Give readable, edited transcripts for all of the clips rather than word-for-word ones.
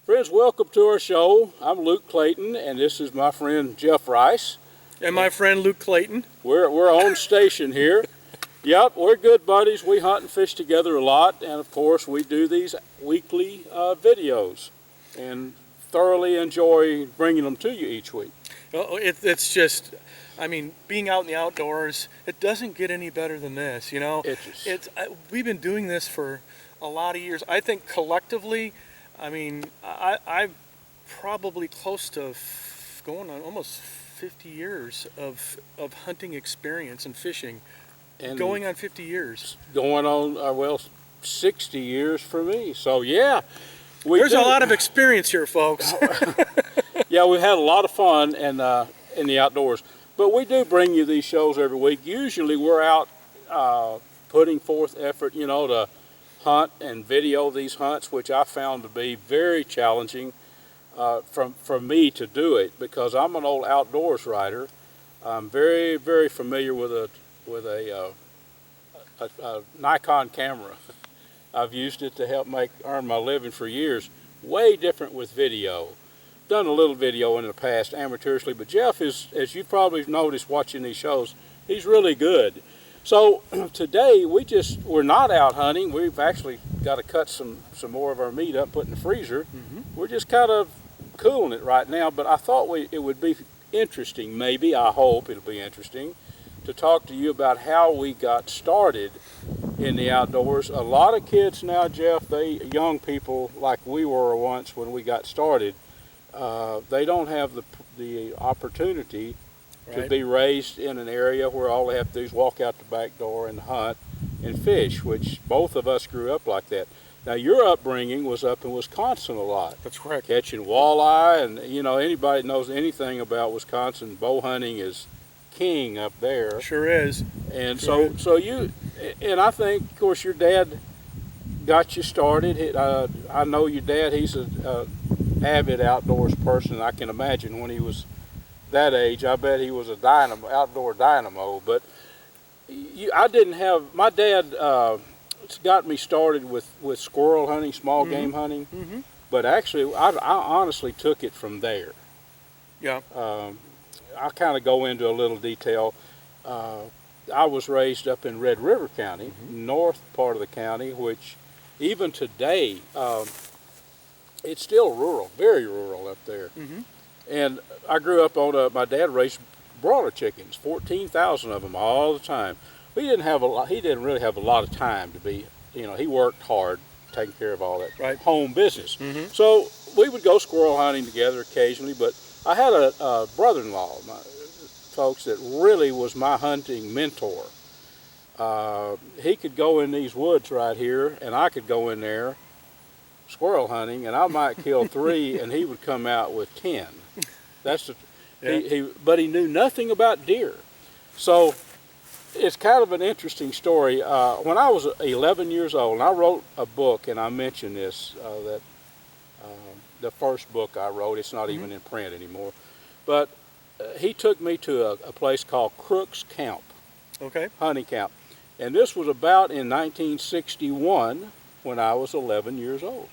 Friends, welcome to our show. I'm Luke Clayton, and this is my friend Jeff Rice. And my friend Luke Clayton. We're on station here. Yep, we're good buddies. We hunt and fish together a lot, and of course we do these weekly videos and thoroughly enjoy bringing them to you each week. It's just, I mean, being out in the outdoors, it doesn't get any better than this, you know? We've been doing this for a lot of years. I think collectively, I mean, I'm probably close to going on almost 50 years of hunting experience and fishing. And going on 50 years. Going on, 60 years for me. So, yeah. There's a lot of experience here, folks. Yeah, we've had a lot of fun in the outdoors. But we do bring you these shows every week. Usually we're out putting forth effort, you know, to hunt and video these hunts, which I found to be very challenging for me to do it, because I'm an old outdoors writer. I'm very, very familiar with a Nikon camera. I've used it to help earn my living for years. Way different with video. Done a little video in the past amateurishly, but Jeff is, as you probably noticed watching these shows, he's really good. So today we're not out hunting. We've actually got to cut some more of our meat up, put in the freezer. We're just kind of cooling it right now, but I thought it would be interesting, maybe, I hope it'll be interesting, to talk to you about how we got started in the outdoors. A lot of kids now, Jeff, young people like we were once when we got started, they don't have the opportunity to be raised in an area where all they have to do is walk out the back door and hunt and fish, which both of us grew up like that. Now, your upbringing was up in Wisconsin a lot. That's correct. Catching walleye, and you know, anybody that knows anything about Wisconsin, bow hunting is king up there. Sure is. And so you, and I think, of course, your dad got you started. I know your dad, he's an avid outdoors person. I can imagine when he was that age, I bet he was a outdoor dynamo. But I didn't have, my dad got me started with squirrel hunting, small game hunting. But actually, I honestly took it from there. Yeah. I'll kind of go into a little detail. I was raised up in Red River County, north part of the county, which even today, it's still rural, very rural up there. And I grew up on my dad raised broiler chickens, 14,000 of them all the time. He didn't really have a lot of time to be, you know, he worked hard taking care of all that home business. So we would go squirrel hunting together occasionally, but I had a brother-in-law, folks, that really was my hunting mentor. He could go in these woods right here, and I could go in there squirrel hunting, and I might kill 3, and he would come out with 10. That's but he knew nothing about deer. So it's kind of an interesting story. When I was 11 years old, and I wrote a book, and I mentioned this, the first book I wrote, it's not even in print anymore, but he took me to a place called Crook's Camp, hunting camp. And this was about in 1961 when I was 11 years old.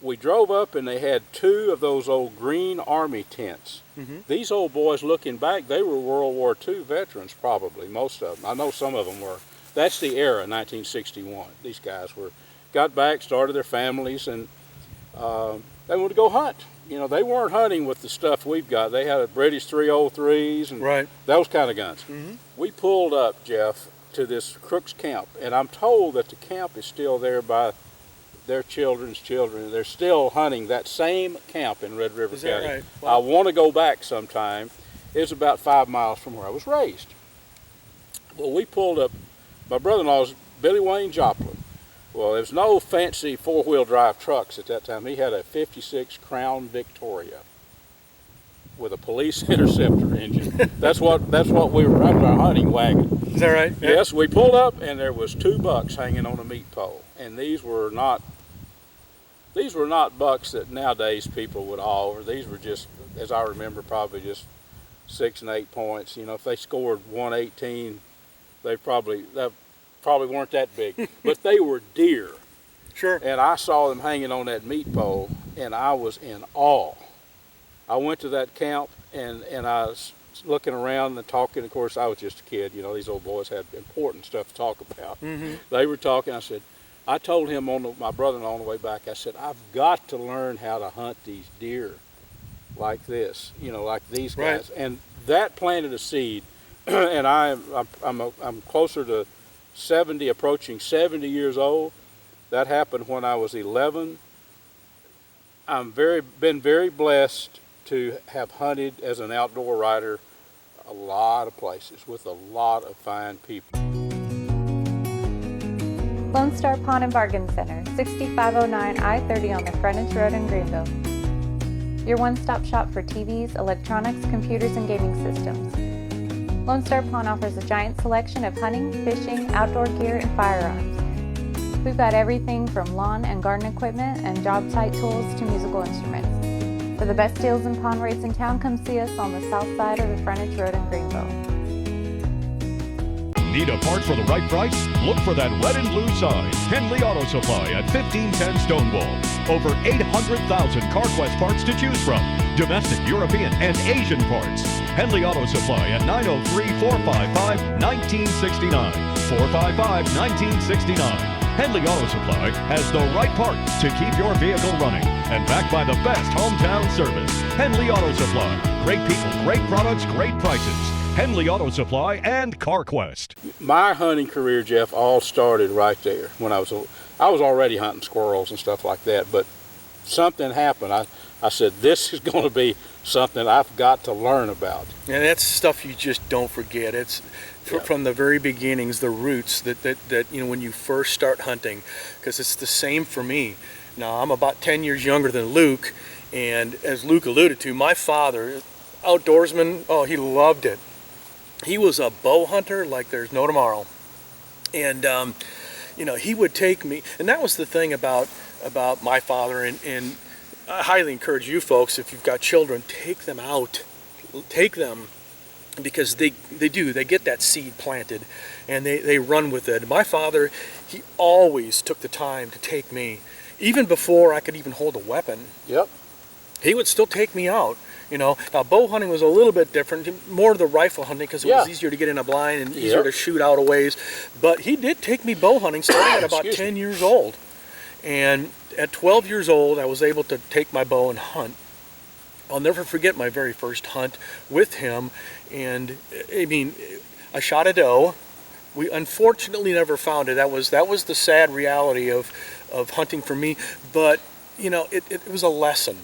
We drove up and they had 2 of those old green Army tents. These old boys, looking back, they were World War II veterans probably, most of them. I know some of them were. That's the era, 1961. These guys got back, started their families, and they wanted to go hunt. You know, they weren't hunting with the stuff we've got. They had a British 303s and those kind of guns. We pulled up, Jeff, to this Crook's Camp, and I'm told that the camp is still there by their children's children. They're still hunting that same camp in Red River County. Right? Wow. I want to go back sometime. It's about 5 miles from where I was raised. Well, we pulled up. My brother-in-law's Billy Wayne Joplin. Well, there was no fancy four-wheel drive trucks at that time. He had a 56 Crown Victoria with a police interceptor engine. That's what we were. That was our hunting wagon. Is that right? Yes, we pulled up and there was 2 bucks hanging on a meat pole, and these were not bucks that nowadays people would haul. These were just, as I remember, probably just 6 and 8 points. You know, if they scored 118, they probably weren't that big, but they were deer. Sure. And I saw them hanging on that meat pole, and I was in awe. I went to that camp, and I was looking around and talking. Of course, I was just a kid. You know, these old boys had important stuff to talk about. Mm-hmm. They were talking. I told him my brother-in-law on the way back, I said, I've got to learn how to hunt these deer like this, you know, like these guys. Right. And that planted a seed. And I'm closer to 70, approaching 70 years old. That happened when I was 11. Been very blessed to have hunted as an outdoor rider a lot of places with a lot of fine people. Lone Star Pawn and Bargain Center, 6509 I-30 on the Frontage Road in Greenville. Your one-stop shop for TVs, electronics, computers, and gaming systems. Lone Star Pawn offers a giant selection of hunting, fishing, outdoor gear, and firearms. We've got everything from lawn and garden equipment and job site tools to musical instruments. For the best deals and pawn rates in town, come see us on the south side of the Frontage Road in Greenville. Need a part for the right price? Look for that red and blue sign. Henley Auto Supply at 1510 Stonewall. Over 800,000 CarQuest parts to choose from. Domestic, European, and Asian parts. Henley Auto Supply at 903-455-1969. 455-1969. Henley Auto Supply has the right part to keep your vehicle running and backed by the best hometown service. Henley Auto Supply. Great people, great products, great prices. Henley Auto Supply and CarQuest. My hunting career, Jeff, all started right there when I was already hunting squirrels and stuff like that, but something happened. I said, this is going to be something I've got to learn about. And that's stuff you just don't forget. It's from the very beginnings, the roots that you know, when you first start hunting, because it's the same for me. Now, I'm about 10 years younger than Luke, and as Luke alluded to, my father, outdoorsman, oh, he loved it. He was a bow hunter like there's no tomorrow. And, you know, he would take me, and that was the thing about my father, and I highly encourage you folks, if you've got children, take them out. Take them, because they get that seed planted, and they run with it. My father, he always took the time to take me, even before I could even hold a weapon. Yep. He would still take me out. You know, now bow hunting was a little bit different, more of the rifle hunting, because it was easier to get in a blind and easier to shoot out a ways. But he did take me bow hunting starting at about 10 years old. And at 12 years old, I was able to take my bow and hunt. I'll never forget my very first hunt with him. And I mean, I shot a doe. We unfortunately never found it. That was the sad reality of hunting for me. But, you know, it was a lesson.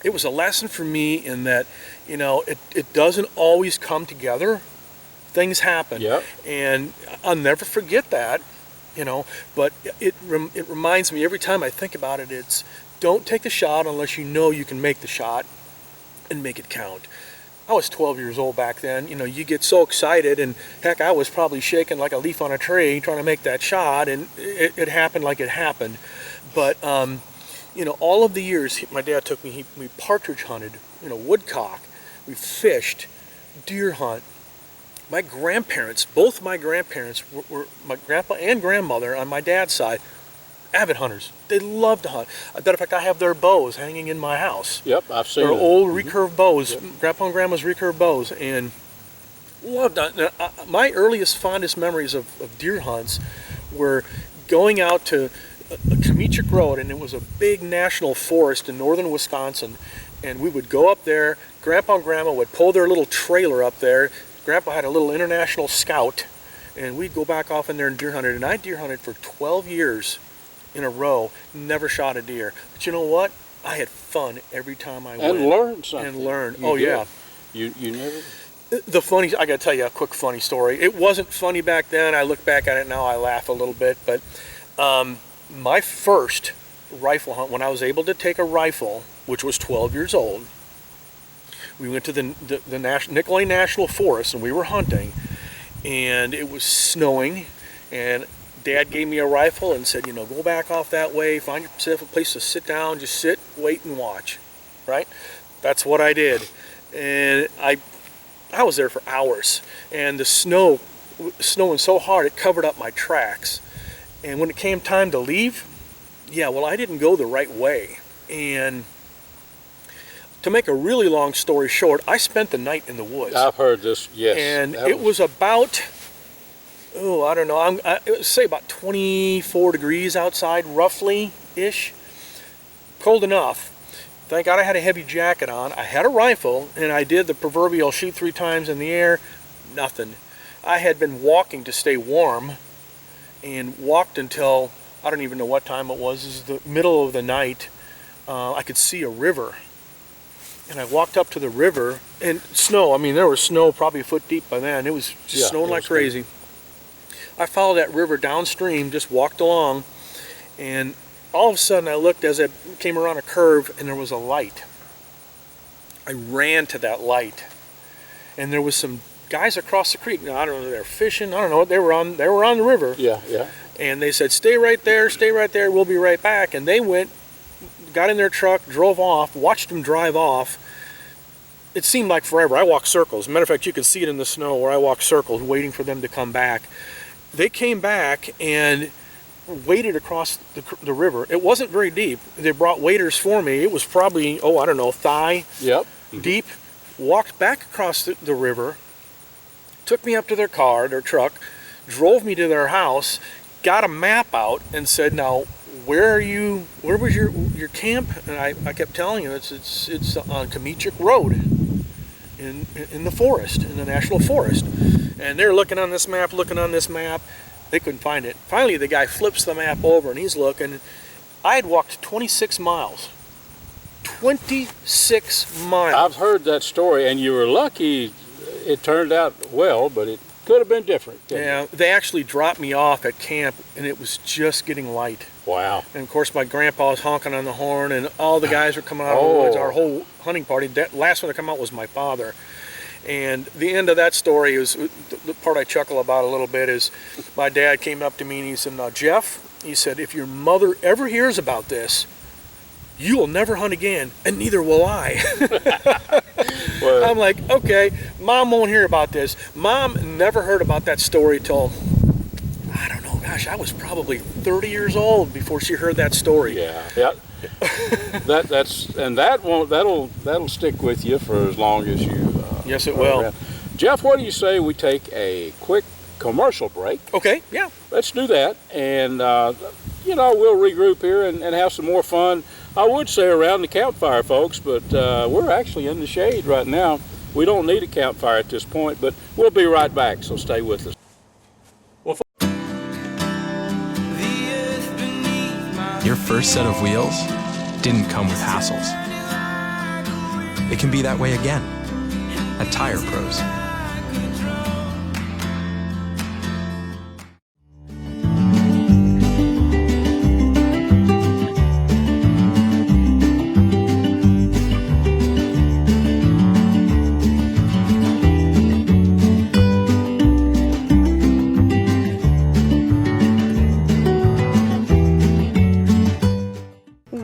It was a lesson for me in that, you know, it doesn't always come together. Things happen. Yep. And I'll never forget that, you know. But it reminds me every time I think about it, it's don't take the shot unless you know you can make the shot and make it count. I was 12 years old back then. You know, you get so excited, and heck, I was probably shaking like a leaf on a tree trying to make that shot, and it happened like it happened. But, you know, all of the years my dad took me, we partridge hunted, you know, woodcock, we fished, deer hunt. My grandparents, both my grandparents were my grandpa and grandmother on my dad's side, avid hunters. They love to hunt. As a matter of fact, I have their bows hanging in my house. Yep, I've seen They're them. old recurve bows, Grandpa and Grandma's recurve bows, and loved that. My earliest, fondest memories of deer hunts were going out to Comichik Road, and it was a big national forest in northern Wisconsin, and we would go up there. Grandpa and Grandma would pull their little trailer up there. Grandpa had a little International Scout, and we'd go back off in there and deer hunted, and I deer hunted for 12 years in a row, never shot a deer. But you know what? I had fun every time I went. And learned something. And learned. You Oh, did. yeah. You never... I got to tell you a quick funny story. It wasn't funny back then. I look back at it now, I laugh a little bit. But my first rifle hunt, when I was able to take a rifle, which was 12 years old, we went to the Nicolay National Forest, and we were hunting, and it was snowing, and Dad gave me a rifle and said, go back off that way, find yourself a place to sit down, just sit, wait, and watch, right? That's what I did. And I was there for hours, and the snow snowing so hard it covered up my tracks. And when it came time to leave, I didn't go the right way. And to make a really long story short, I spent the night in the woods. I've heard this, yes. And it was about, I don't know, I would say about 24 degrees outside, roughly-ish. Cold enough. Thank God I had a heavy jacket on. I had a rifle, and I did the proverbial shoot 3 times in the air. Nothing. I had been walking to stay warm, and walked until, I don't even know what time it was. It was the middle of the night. I could see a river. And I walked up to the river, and snow, there was snow probably a foot deep by then. It was just snowing like crazy. I followed that river downstream, just walked along, and all of a sudden I looked as I came around a curve, and there was a light. I ran to that light, and there was some guys across the creek. Now, I don't know, they were fishing, I don't know what they were on the river. Yeah. And they said, stay right there, we'll be right back. And they went, got in their truck, drove off, watched them drive off. It seemed like forever. I walked circles. As a matter of fact, you can see it in the snow where I walked circles waiting for them to come back. They came back and waded across the river. It wasn't very deep. They brought waders for me. It was probably, thigh deep. Walked back across the river, took me up to their truck, drove me to their house, got a map out and said, now, where was your camp? And I kept telling him it's on Kamichik Road in the forest, in the national forest. And they're looking on this map. They couldn't find it. Finally, the guy flips the map over and he's looking. I had walked 26 miles. 26 miles. I've heard that story, and you were lucky it turned out well, but it could have been different. Yeah, they actually dropped me off at camp, and it was just getting light. Wow. And of course, my grandpa was honking on the horn, and all the guys were coming out of the woods. Our whole hunting party. That last one to come out was my father. And the end of that story is the part I chuckle about a little bit is my dad came up to me and he said, now, Jeff, he said, if your mother ever hears about this, you will never hunt again, and neither will I. Well, I'm like, okay, Mom won't hear about this. Mom never heard about that story till, I don't know, gosh, I was probably 30 years old before she heard that story. Yeah. That'll stick with you for as long as you. Yes, it will. Around. Jeff, what do you say we take a quick commercial break? Okay, yeah. Let's do that, and we'll regroup here and have some more fun. I would say around the campfire, folks, but we're actually in the shade right now. We don't need a campfire at this point, but we'll be right back, so stay with us. Your first set of wheels didn't come with hassles. It can be that way again at Tire Pros.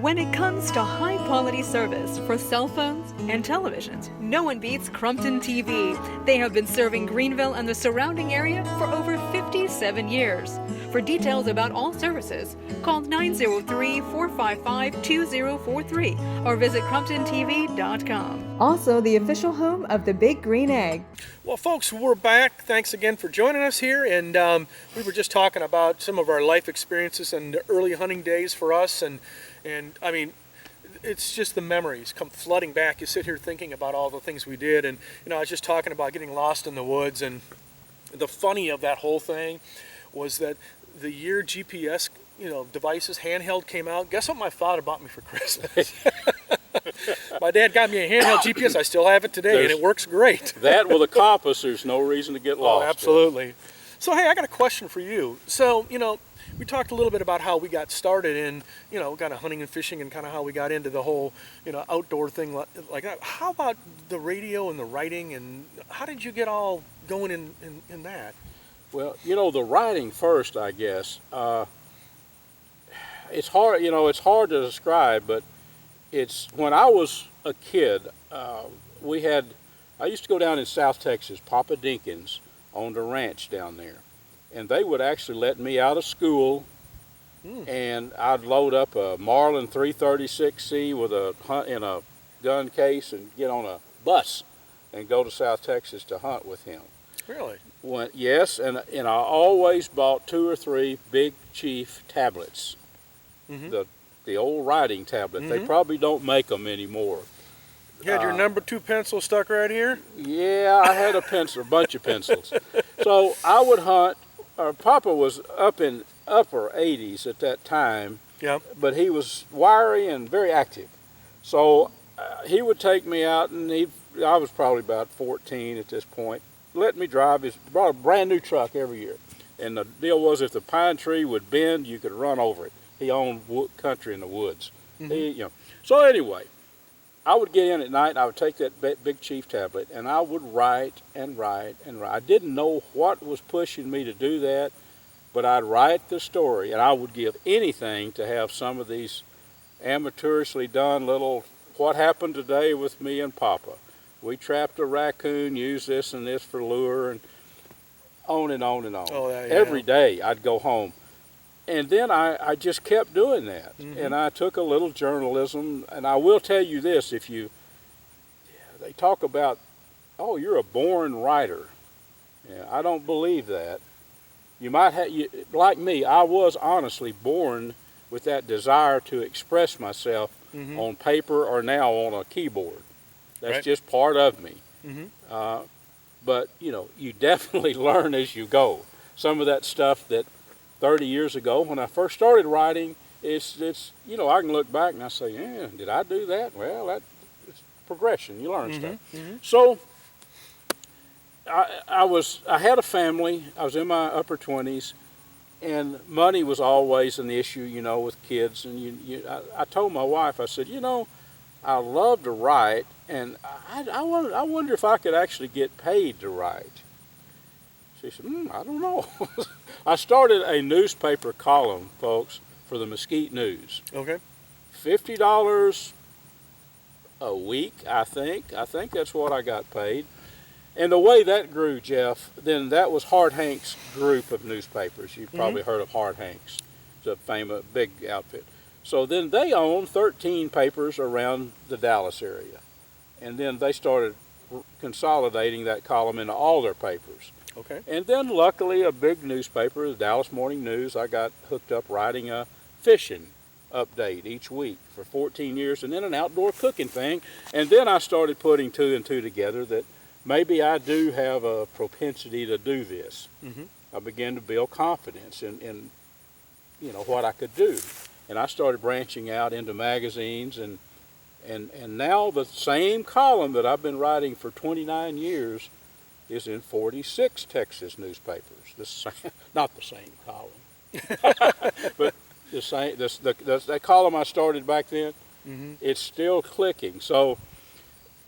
When it comes to high-quality service for cell phones and televisions, no one beats Crumpton TV. They have been serving Greenville and the surrounding area for over 57 years. For details about all services, call 903-455-2043 or visit CrumptonTV.com. Also the official home of the Big Green Egg. Well, folks, we're back. Thanks again for joining us here. And we were just talking about some of our life experiences and the early hunting days for us. And I mean, it's just the memories come flooding back. You sit here thinking about all the things we did. And, I was just talking about getting lost in the woods. And the funny of that whole thing was that the year GPS, devices, handheld came out, guess what my father bought me for Christmas? My dad got me a handheld GPS. I still have it today, and it works great. That with a compass, there's no reason to get lost. Oh, absolutely. So, hey, I got a question for you. So, we talked a little bit about how we got started in, kind of hunting and fishing and kind of how we got into the whole, outdoor thing like that. How about the radio and the writing, and how did you get all going in that? Well, the writing first, I guess. It's hard, it's hard to describe, but it's when I was a kid, I used to go down in South Texas. Papa Dinkins owned a ranch down there, and they would actually let me out of school, and I'd load up a Marlin 336C with in a gun case and get on a bus and go to South Texas to hunt with him. Really? Yes, and I always bought 2 or 3 Big Chief tablets, the old writing tablet. They probably don't make them anymore. You had your number 2 pencil stuck right here? Yeah, I had a bunch of pencils. So I would hunt. Papa was up in upper 80s at that time, but he was wiry and very active. So he would take me out, and I was probably about 14 at this point, let me drive. He brought a brand new truck every year. And the deal was, if the pine tree would bend, you could run over it. He owned country in the woods. So anyway, I would get in at night, and I would take that Big Chief tablet, and I would write and write and write. I didn't know what was pushing me to do that, but I'd write the story, and I would give anything to have some of these amateurishly done little, what happened today with me and Papa. We trapped a raccoon, used this and this for lure, and on and on and on. Oh, yeah. Every day I'd go home. And then I just kept doing that. And I took a little journalism, and I will tell you this, they talk about, oh, you're a born writer. Yeah, I don't believe that. You might have, like me, I was honestly born with that desire to express myself on paper or now on a keyboard. That's just part of me. But, you definitely learn as you go. Some of that stuff that 30 years ago, when I first started writing, it's I can look back and I say, yeah, did I do that? Well, it's progression. You learn stuff. So I had a family. I was in my upper 20s, and money was always an issue, with kids. And I told my wife, I said, I love to write, and I wonder if I could actually get paid to write. She said, I don't know. I started a newspaper column, folks, for the Mesquite News. Okay. $50 a week, I think. I think that's what I got paid. And the way that grew, Jeff, then that was Hard Hank's group of newspapers. You've probably heard of Hard Hank's. It's a famous big outfit. So then they owned 13 papers around the Dallas area. And then they started consolidating that column into all their papers. Okay. And then luckily a big newspaper, the Dallas Morning News, I got hooked up writing a fishing update each week for 14 years, and then an outdoor cooking thing. And then I started putting 2 and 2 together that maybe I do have a propensity to do this. I began to build confidence in what I could do. And I started branching out into magazines, and now the same column that I've been writing for 29 years is in 46 Texas newspapers. Not the same column, but the same. That column I started back then, it's still clicking. So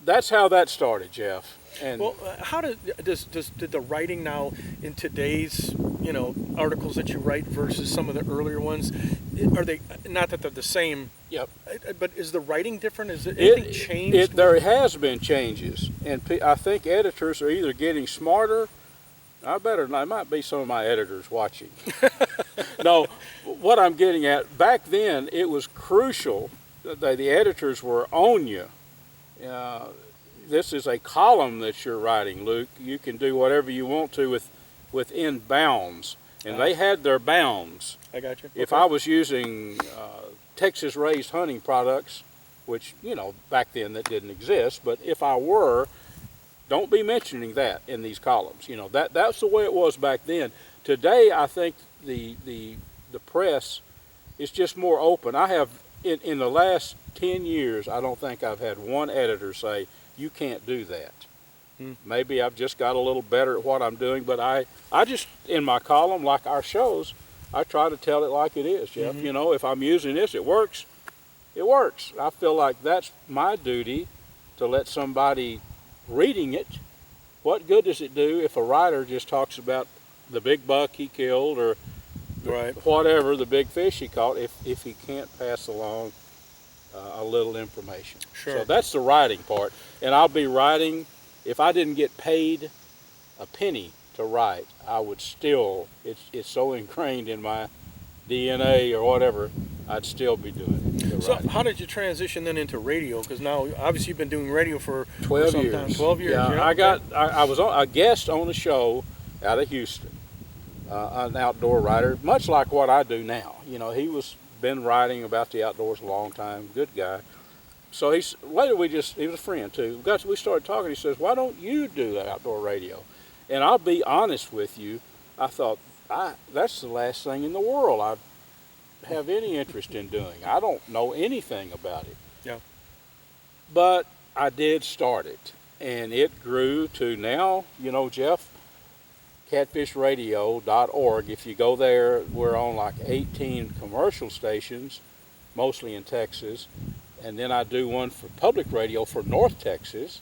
that's how that started, Jeff. And well, how did the writing now in today's articles that you write versus some of the earlier ones, are they, not that they're the same? Yep. But is the writing different? Is it anything changed? There has been changes, and I think editors are either getting smarter. I might be some of my editors watching. No, what I'm getting at, back then it was crucial that the editors were on you. This is a column that you're writing, Luke. You can do whatever you want to within bounds, and they had their bounds. I got you. If I was using Texas-raised hunting products, which back then that didn't exist, but if I were, don't be mentioning that in these columns. That's the way it was back then. Today, I think the press is just more open. I have in the last 10 years, I don't think I've had one editor say, you can't do that. Maybe I've just got a little better at what I'm doing, but I just, in my column, like our shows, I try to tell it like it is, Jeff. You know, if I'm using this, it works, it works. I feel like that's my duty to let somebody reading it. What good does it do if a writer just talks about the big buck he killed or whatever, the big fish he caught, if he can't pass along a little information? Sure. So that's the writing part. And I'll be writing, if I didn't get paid a penny to write, I would still, it's so ingrained in my DNA or whatever, I'd still be doing it. So how did you transition then into radio? Because now, obviously, you've been doing radio for 12 some years. time. 12 years, Yeah, I was a guest on a show out of Houston, an outdoor writer, much like what I do now. You know, he was been writing about the outdoors a long time, good guy. So he was a friend too. We started talking. He says, "Why don't you do the outdoor radio?" And I'll be honest with you, I thought that's the last thing in the world I have any interest in doing. I don't know anything about it. Yeah. But I did start it, and it grew to now, you know, Jeff, catfishradio.org. If you go there, we're on like 18 commercial stations, mostly in Texas. And then I do one for public radio for North Texas,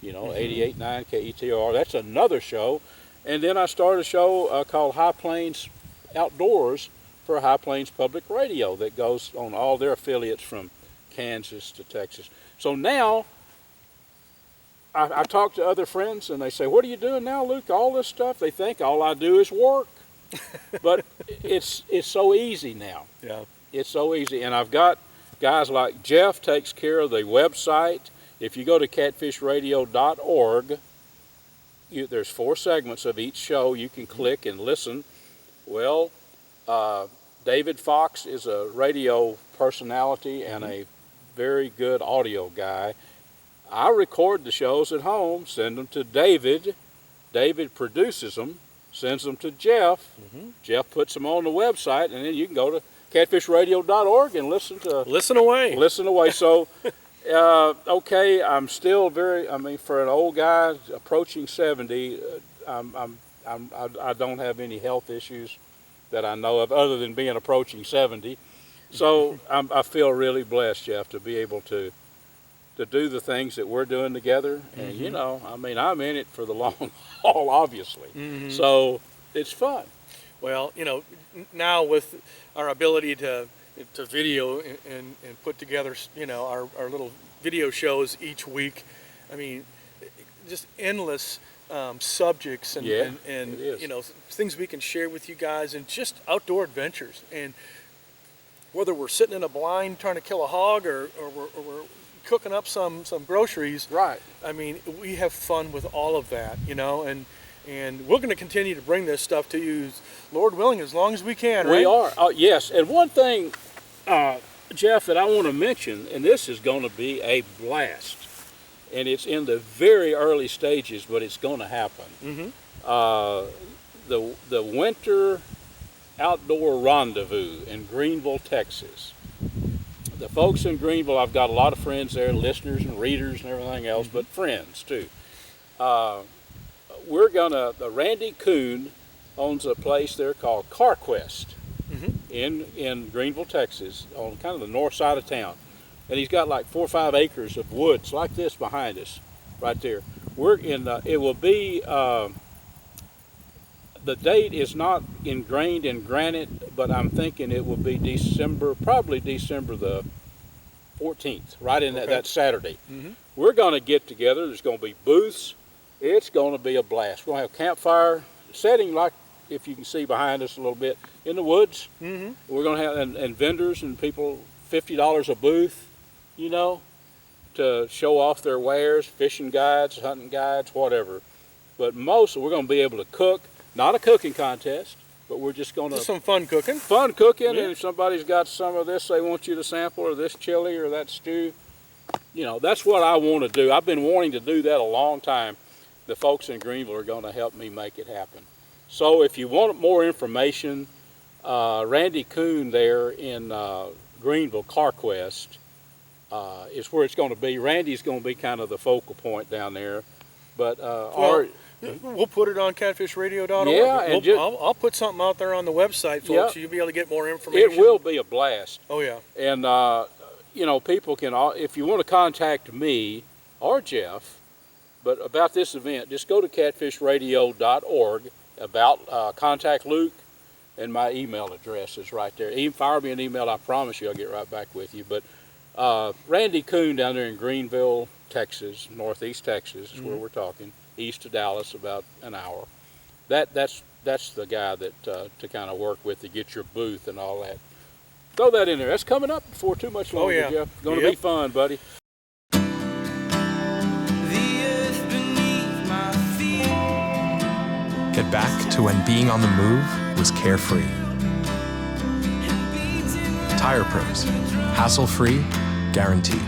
you know, 88.9 KETR. That's another show. And then I started a show called High Plains Outdoors for High Plains Public Radio that goes on all their affiliates from Kansas to Texas. So now I talk to other friends and they say, "What are you doing now, Luke? All this stuff?" They think all I do is work. But it's so easy now. Yeah. It's so easy. And I've got guys like Jeff takes care of the website. If you go to catfishradio.org, there's 4 segments of each show. You can click and listen. Well, David Fox is a radio personality and a very good audio guy. I record the shows at home, send them to David. David produces them, sends them to Jeff. Jeff puts them on the website, and then you can go to catfishradio.org and listen away. So, okay, I'm still for an old guy approaching 70, I don't have any health issues that I know of other than being approaching 70. So I feel really blessed, Jeff, to be able to do the things that we're doing together. And, you know, I'm in it for the long haul, obviously. So it's fun. Well, you know, now with our ability to video and put together, you know, our little video shows each week, I mean, just endless subjects and you know, things we can share with you guys, and just outdoor adventures. And whether we're sitting in a blind trying to kill a hog or we're cooking up some groceries, right? I mean, we have fun with all of that, you know, and we're going to continue to bring this stuff to you, Lord willing, as long as we can, right? We are, yes. And one thing, Jeff, that I want to mention, and this is going to be a blast, and it's in the very early stages, but it's going to happen. The Winter Outdoor Rendezvous in Greenville, Texas. The folks in Greenville, I've got a lot of friends there, listeners and readers and everything else, but friends too. Randy Kuhn owns a place there called CarQuest in Greenville, Texas, on kind of the north side of town. And he's got like 4 or 5 acres of woods like this behind us, right there. It will be, the date is not ingrained in granite, but I'm thinking it will be probably December the 14th, right in that Saturday. We're going to get together. There's going to be booths. It's going to be a blast. We're going to have campfire setting, like if you can see behind us a little bit, in the woods. We're going to have, and vendors and people, $50 a booth, you know, to show off their wares, fishing guides, hunting guides, whatever. But mostly we're going to be able to cook, not a cooking contest, but we're just going to... Just some fun cooking. Fun cooking, and if somebody's got some of this they want you to sample, or this chili or that stew, you know, that's what I want to do. I've been wanting to do that a long time. The folks in Greenville are going to help me make it happen. So if you want more information, Randy Kuhn there in Greenville CarQuest is where it's going to be. Randy's going to be kind of the focal point down there. But we'll put it on catfishradio.org. Yeah, and I'll put something out there on the website, folks, so you'll be able to get more information. It will be a blast. Oh, yeah. And, people can, if you want to contact me or Jeff, but about this event, just go to catfishradio.org, contact Luke, and my email address is right there. Fire me an email, I promise you I'll get right back with you. But Randy Kuhn down there in Greenville, Texas, northeast Texas is where we're talking, east of Dallas, about an hour. That's the guy that to kind of work with to get your booth and all that. Throw that in there. That's coming up before too much longer, Jeff. It's going to be fun, buddy. Get back to when being on the move was carefree. Tire Pros, hassle-free, guaranteed.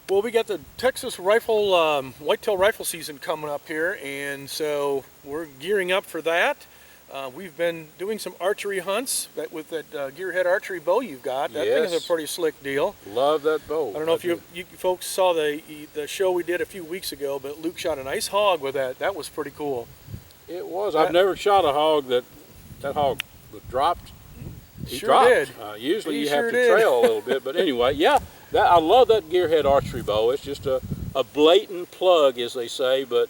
Well, we got the Texas whitetail rifle season coming up here, and so we're gearing up for that. We've been doing some archery hunts with that gearhead archery bow you've got. That thing is a pretty slick deal. Love that bow. I don't know if you folks saw the show we did a few weeks ago, but Luke shot a nice hog with that. That was pretty cool. It was. I've never shot a hog that hog was dropped. He Sure dropped. did. Usually He you sure have to did. trail a little bit, but anyway, yeah. I love that gearhead archery bow. It's just a blatant plug, as they say, but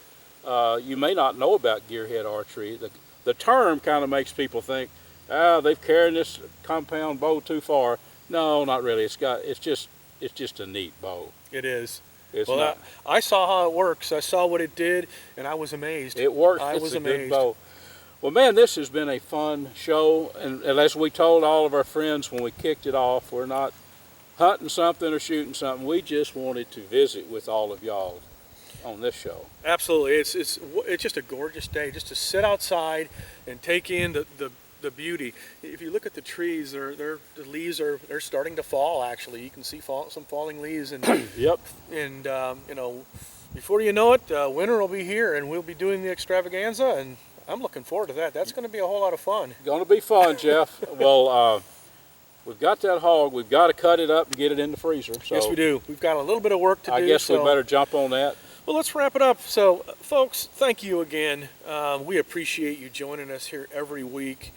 you may not know about gearhead archery. The term kind of makes people think, they've carried this compound bow too far. No, not really. It's just a neat bow. It is. It's Well, not. I saw how it works. I saw what it did, and I was amazed. It works. I It's was a amazed. good bow. Well, man, this has been a fun show, and as we told all of our friends when we kicked it off, we're not hunting something or shooting something. We just wanted to visit with all of y'all on this show. Absolutely, it's just a gorgeous day just to sit outside and take in the beauty. If you look at the trees, the leaves they're starting to fall. Actually, you can see some falling leaves, and Yep. And before you know it, winter will be here, and we'll be doing the extravaganza, and I'm looking forward to that. That's going to be a whole lot of fun. Going to be fun, Jeff. Well, we've got that hog. We've got to cut it up and get it in the freezer. So Yes, we do. We've got a little bit of work to do. I guess we better jump on that. Well, let's wrap it up. So, folks, thank you again. We appreciate you joining us here every week.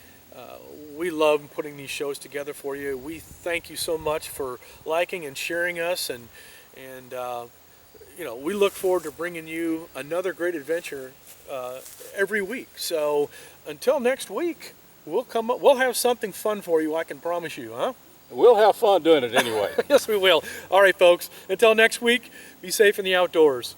We love putting these shows together for you. We thank you so much for liking and sharing us, and we look forward to bringing you another great adventure every week. So, until next week, we'll have something fun for you. I can promise you, huh? We'll have fun doing it anyway. Yes, we will. All right, folks. Until next week, be safe in the outdoors.